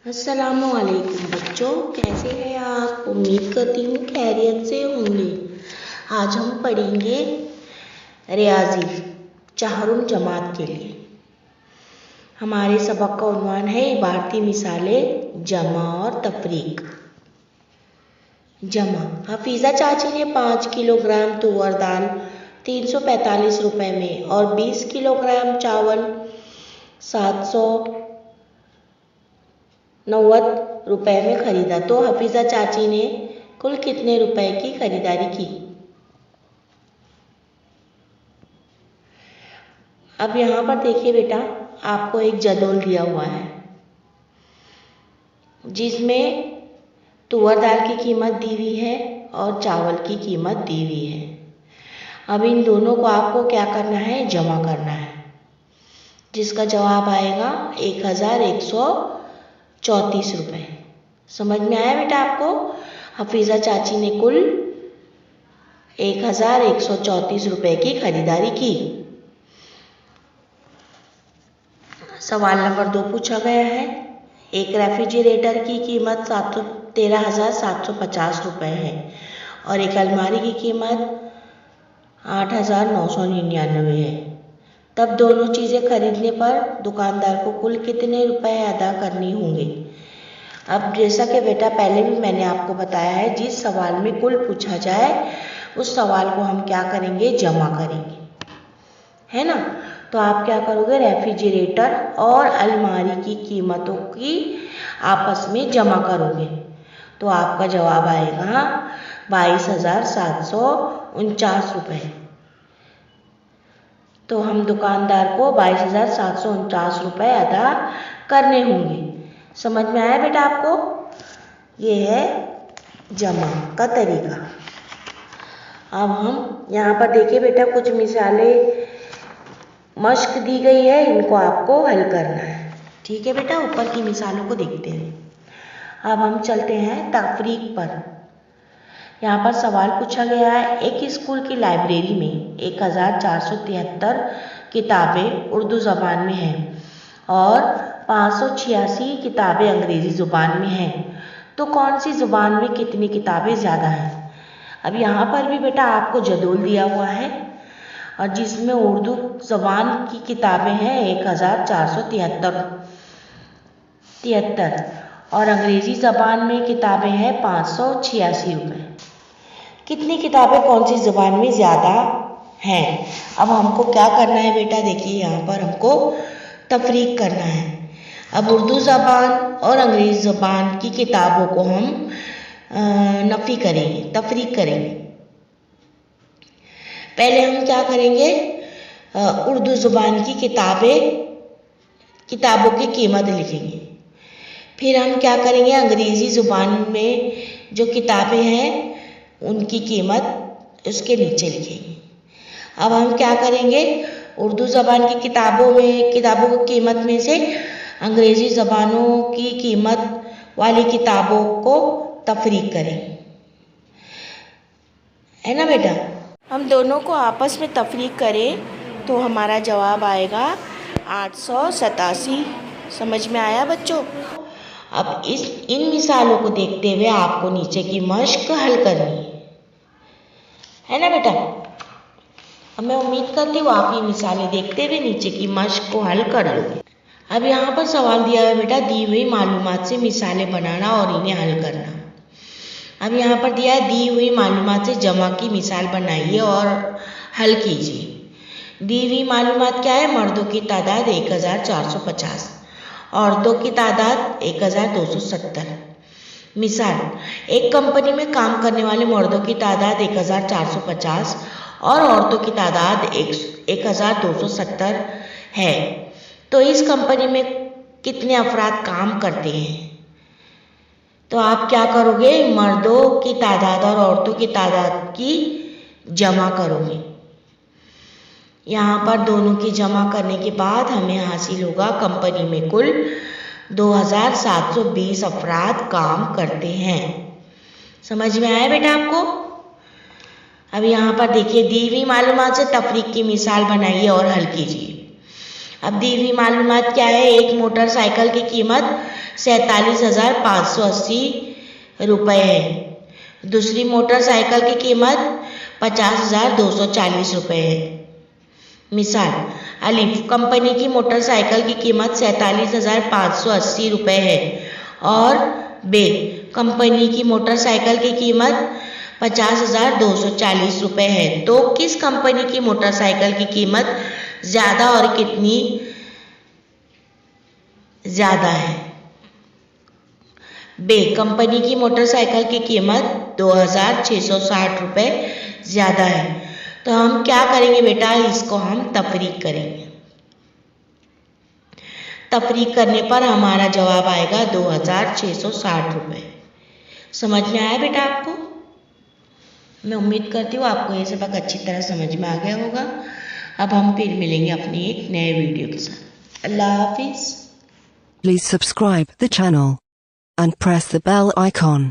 अस्सलामुअलैकुम बच्चों, कैसे हैं आप? उम्मीद करती हूँ खैरियत से होंगे। आज हम पढ़ेंगे रियाजी चाहरुम जमात के लिए। हमारे सबक का उन्वान है इबारती मिसालें जमा और तफरीक। जमा, हफीज़ा चाची ने 5 किलोग्राम तुअर दाल 345 रुपये में और 20 किलोग्राम चावल 790 रुपये में ख़रीदा। तो हफीज़ा चाची ने कुल कितने रुपए की खरीदारी की? अब यहाँ पर देखिए बेटा, आपको एक जदौल दिया हुआ है जिसमें तुअर दाल की कीमत दी हुई है और चावल की कीमत दी हुई है। अब इन दोनों को आपको क्या करना है? जमा करना है, जिसका जवाब आएगा 1134 रुपये। समझ में आया बेटा आपको? हफीज़ा चाची ने कुल 1134 रुपये की खरीदारी की। सवाल नंबर 2 पूछा गया है, एक रेफ्रिजरेटर की कीमत 13,750 रुपये है और एक अलमारी की कीमत 8,999 है। तब दोनों चीज़ें खरीदने पर दुकानदार को कुल कितने रुपए अदा करने होंगे? अब जैसा कि बेटा पहले भी मैंने आपको बताया है, जिस सवाल में कुल पूछा जाए उस सवाल को हम क्या करेंगे? जमा करेंगे, है ना। तो आप क्या करोगे? रेफ्रिजरेटर और अलमारी की कीमतों की आपस में जमा करोगे तो आपका जवाब आएगा 22,749 रुपये। तो हम दुकानदार को 22,749 रुपये अदा करने होंगे। समझ में आया बेटा आपको? ये है जमा का तरीका। अब हम यहाँ पर देखिए बेटा, कुछ मिसालें मश्क दी गई है, इनको आपको हल करना है। ठीक है बेटा, ऊपर की मिसालों को देखते हैं। अब हम चलते हैं तफरीक पर। यहाँ पर सवाल पूछा गया है, एक स्कूल की लाइब्रेरी में 1473 किताबें उर्दू ज़बान में हैं और 586 किताबें अंग्रेज़ी ज़ुबान में हैं, तो कौन सी ज़ुबान में कितनी किताबें ज़्यादा हैं? अब यहाँ पर भी बेटा आपको जदौल दिया हुआ है और जिसमें उर्दू ज़बान की किताबें हैं 1473 और अंग्रेज़ी ज़बान में किताबें हैं 586 रुपये। कितनी किताबें कौन सी ज़बान में ज़्यादा हैं? अब हमको क्या करना है बेटा? देखिए यहाँ पर हमको तफरीक करना है। अब उर्दू ज़बान और अंग्रेज़ी ज़बान की किताबों को हम नफ़ी करेंगे, तफरीक करेंगे। पहले हम क्या करेंगे? उर्दू ज़ुबान की किताबों की कीमत लिखेंगे। फिर हम क्या करेंगे? अंग्रेज़ी ज़ुबान में जो किताबें हैं उनकी कीमत उसके नीचे लिखेंगे। अब हम क्या करेंगे? उर्दू ज़बान की किताबों की कीमत में से अंग्रेज़ी ज़बानों की कीमत वाली किताबों को तफरीक करेंगे, है ना बेटा। हम दोनों को आपस में तफरीक करें तो हमारा जवाब आएगा 887। समझ में आया बच्चों? अब इन मिसालों को देखते हुए आपको नीचे की मश्क हल करनी है ना बेटा। अब मैं उम्मीद करती हूँ आप ये मिसालें देखते हुए नीचे की मश्क को हल कर लोगे। अब यहाँ पर सवाल दिया है बेटा, दी हुई मालूमात से मिसालें बनाना और इन्हें हल करना। अब यहाँ पर दिया है, दी हुई मालूमात से जमा की मिसाल बनाइए और हल कीजिए। दी हुई मालूमात क्या है? मर्दों की तादाद 1450, औरतों की तादाद 1270। मिसाल, एक कंपनी में काम करने वाले मर्दों की तादाद 1450 और औरतों की तादाद 1270 है, तो इस कंपनी में कितने अफराद काम करते हैं? तो आप क्या करोगे? मर्दों की तादाद और औरतों की तादाद की जमा करोगे। यहाँ पर दोनों की जमा करने के बाद हमें हासिल होगा कंपनी में कुल 2720 अफराद काम करते हैं। समझ में आया बेटा आपको? अब यहाँ पर देखिए, दी हुई मालूमात से तफरीक की मिसाल बनाइए और हल कीजिए। अब दी हुई मालूमात क्या है? एक मोटरसाइकिल की कीमत 47,580 रुपये है। दूसरी मोटरसाइकिल की कीमत 50,240 रुपये है। मिसाल अलिफ कंपनी की मोटरसाइकिल की कीमत 47,580 रुपये है और बे कंपनी की मोटरसाइकिल की कीमत 50,240 रुपये है। तो किस कंपनी की मोटरसाइकिल की कीमत ज़्यादा और कितनी ज़्यादा है? बे कंपनी की मोटरसाइकिल की कीमत 2,660 रुपये ज़्यादा है। तो हम क्या करेंगे बेटा, इसको हम तफरीक करेंगे। तफरीक करने पर हमारा जवाब आएगा 2,660 रुपये। समझ में आया बेटा आपको? मैं उम्मीद करती हूँ आपको ये सबक अच्छी तरह समझ में आ गया होगा। अब हम फिर मिलेंगे अपनी एक नए वीडियो के साथ। अल्लाह हाफिज़। Please subscribe the channel and press the bell icon.